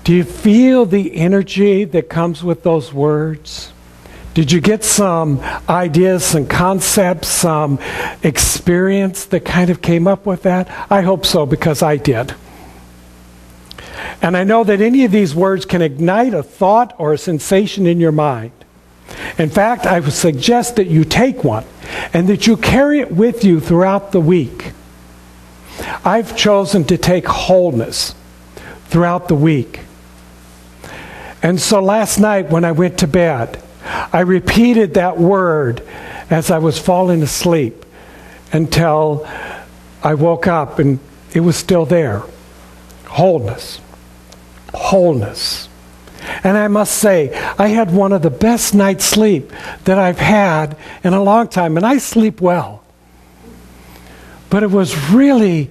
Do you feel the energy that comes with those words? Did you get some ideas, some concepts, some experience that kind of came up with that? I hope so, because I did. And I know that any of these words can ignite a thought or a sensation in your mind. In fact, I would suggest that you take one and that you carry it with you throughout the week. I've chosen to take wholeness throughout the week. And so last night when I went to bed, I repeated that word as I was falling asleep until I woke up and it was still there. Wholeness. Wholeness. And I must say, I had one of the best night's sleep that I've had in a long time, and I sleep well. But it was really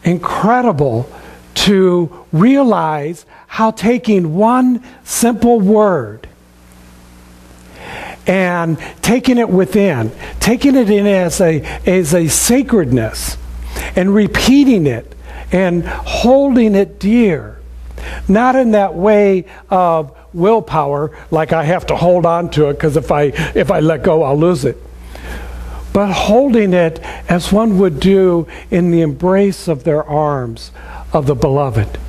incredible to realize how taking one simple word and taking it within, taking it in as a sacredness, and repeating it and holding it dear. Not in that way of willpower, like I have to hold on to it because if I let go, I'll lose it. But holding it as one would do in the embrace of their arms of the beloved.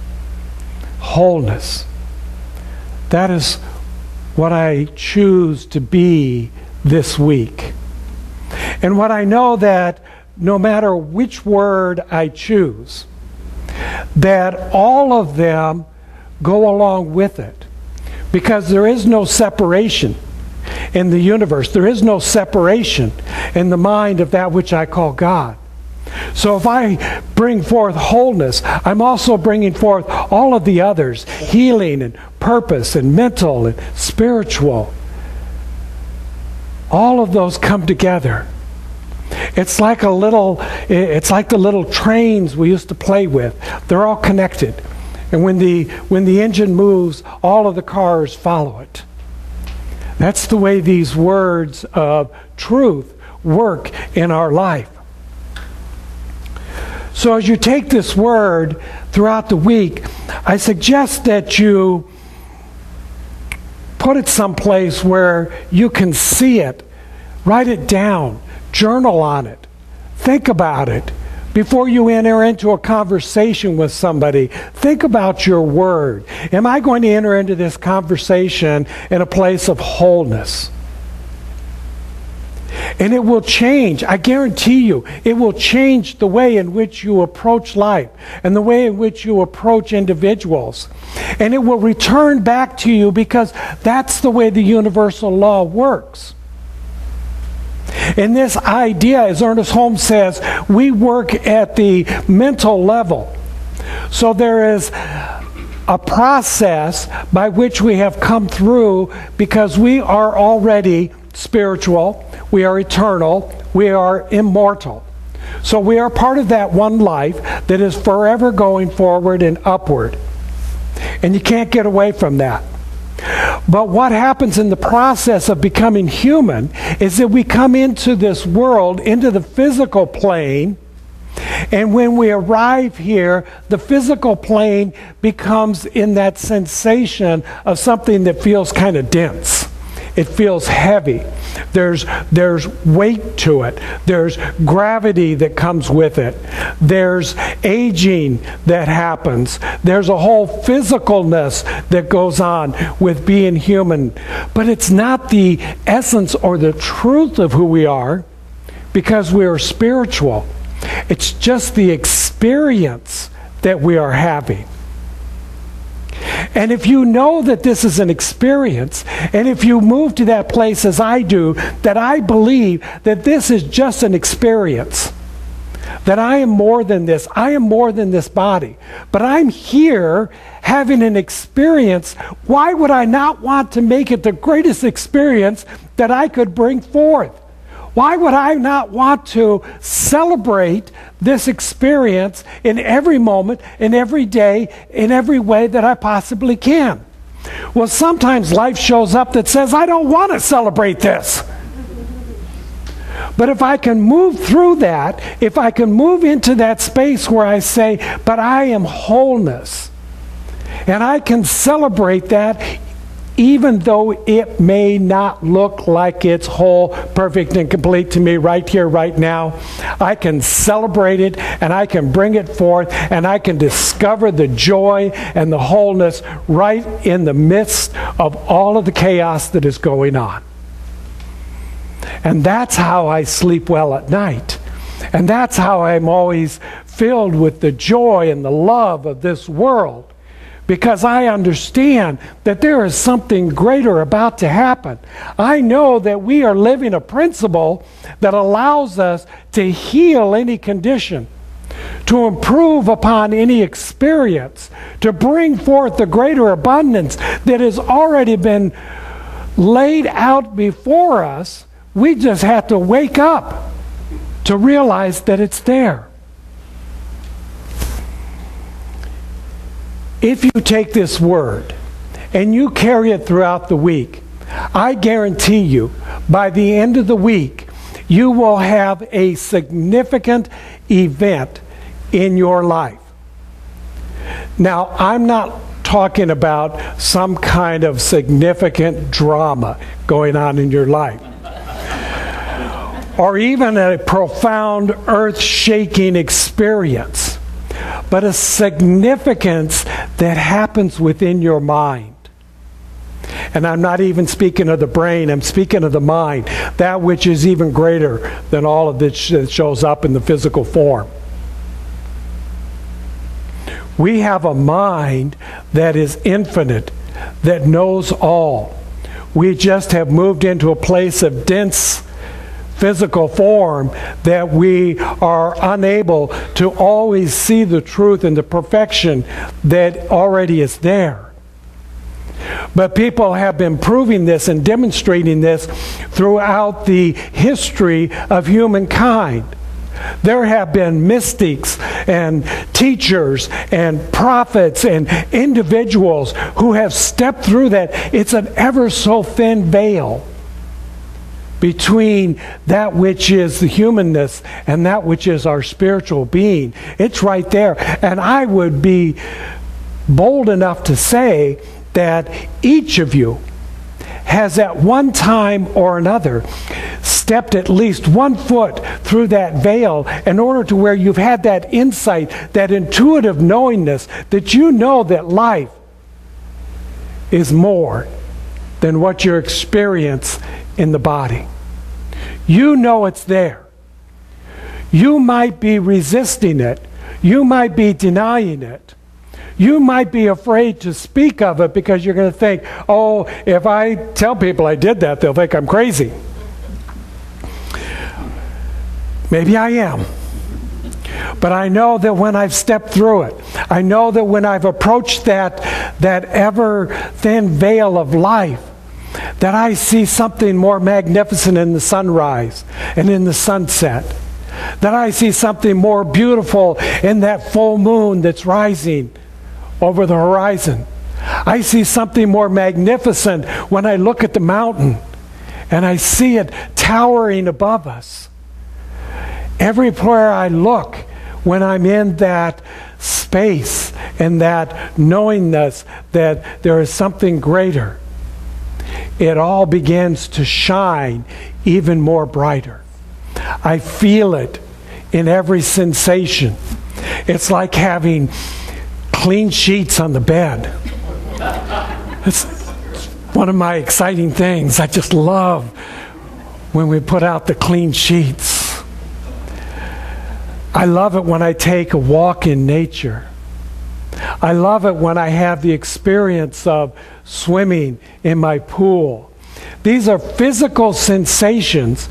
Wholeness. That is what I choose to be this week. And what I know that no matter which word I choose, that all of them go along with it. Because there is no separation in the universe. There is no separation in the mind of that which I call God. So if I bring forth wholeness, I'm also bringing forth all of the others, healing and purpose and mental and spiritual. All of those come together. It's like the little trains we used to play with. They're all connected. And when the engine moves, all of the cars follow it. That's the way these words of truth work in our life. So as you take this word throughout the week, I suggest that you put it someplace where you can see it. Write it down. Journal on it. Think about it. Before you enter into a conversation with somebody, think about your word. Am I going to enter into this conversation in a place of wholeness? And it will change. I guarantee you, it will change the way in which you approach life and the way in which you approach individuals. And it will return back to you because that's the way the universal law works. And this idea, as Ernest Holmes says, we work at the mental level. So there is a process by which we have come through because we are already spiritual, we are eternal, we are immortal. So we are part of that one life that is forever going forward and upward. And you can't get away from that. But what happens in the process of becoming human is that we come into this world, into the physical plane, and when we arrive here, the physical plane becomes in that sensation of something that feels kind of dense. It feels heavy. There's weight to it. There's gravity that comes with it. There's aging that happens. There's a whole physicalness that goes on with being human. But it's not the essence or the truth of who we are because we are spiritual. It's just the experience that we are having. And if you know that this is an experience, and if you move to that place as I do, that I believe that this is just an experience, that I am more than this, I am more than this body, but I'm here having an experience, why would I not want to make it the greatest experience that I could bring forth? Why would I not want to celebrate this experience in every moment, in every day, in every way that I possibly can? Well, sometimes life shows up that says, I don't want to celebrate this. But if I can move through that, if I can move into that space where I say, but I am wholeness, And I can celebrate that even though it may not look like it's whole, perfect, and complete to me right here, right now. I can celebrate it, and I can bring it forth, and I can discover the joy and the wholeness right in the midst of all of the chaos that is going on. And that's how I sleep well at night. And that's how I'm always filled with the joy and the love of this world. Because I understand that there is something greater about to happen. I know that we are living a principle that allows us to heal any condition, to improve upon any experience, to bring forth the greater abundance that has already been laid out before us. We just have to wake up to realize that it's there. If you take this word and you carry it throughout the week, I guarantee you, by the end of the week, you will have a significant event in your life. Now, I'm not talking about some kind of significant drama going on in your life, or even a profound, earth-shaking experience, but a significance that happens within your mind. And I'm not even speaking of the brain, I'm speaking of the mind, that which is even greater than all of this that shows up in the physical form. We have a mind that is infinite, that knows all. We just have moved into a place of dense physical form that we are unable to always see the truth and the perfection that already is there. But people have been proving this and demonstrating this throughout the history of humankind. There have been mystics and teachers and prophets and individuals who have stepped through that. It's an ever so thin veil between that which is the humanness and that which is our spiritual being. It's right there. And I would be bold enough to say that each of you has at one time or another stepped at least 1 foot through that veil in order to where you've had that insight, that intuitive knowingness that you know that life is more than what you experience in the body. You know it's there. You might be resisting it. You might be denying it. You might be afraid to speak of it because you're going to think, oh, if I tell people I did that, they'll think I'm crazy. Maybe I am. But I know that when I've stepped through it, I know that when I've approached that ever thin veil of life, that I see something more magnificent in the sunrise and in the sunset. That I see something more beautiful in that full moon that's rising over the horizon. I see something more magnificent when I look at the mountain and I see it towering above us. Everywhere I look, when I'm in that space and that knowingness that there is something greater, it all begins to shine even more brighter. I feel it in every sensation. It's like having clean sheets on the bed. It's one of my exciting things. I just love when we put out the clean sheets. I love it when I take a walk in nature. I love it when I have the experience of swimming in my pool. These are physical sensations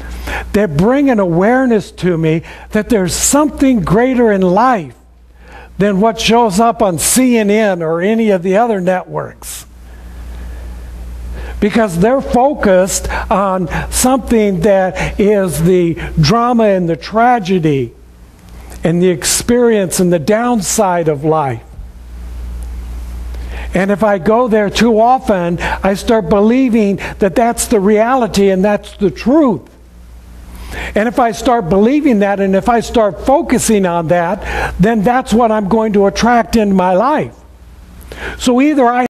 that bring an awareness to me that there's something greater in life than what shows up on CNN or any of the other networks. Because they're focused on something that is the drama and the tragedy and the experience and the downside of life. And if I go there too often, I start believing that that's the reality and that's the truth. And if I start believing that and if I start focusing on that, then that's what I'm going to attract into my life. So either I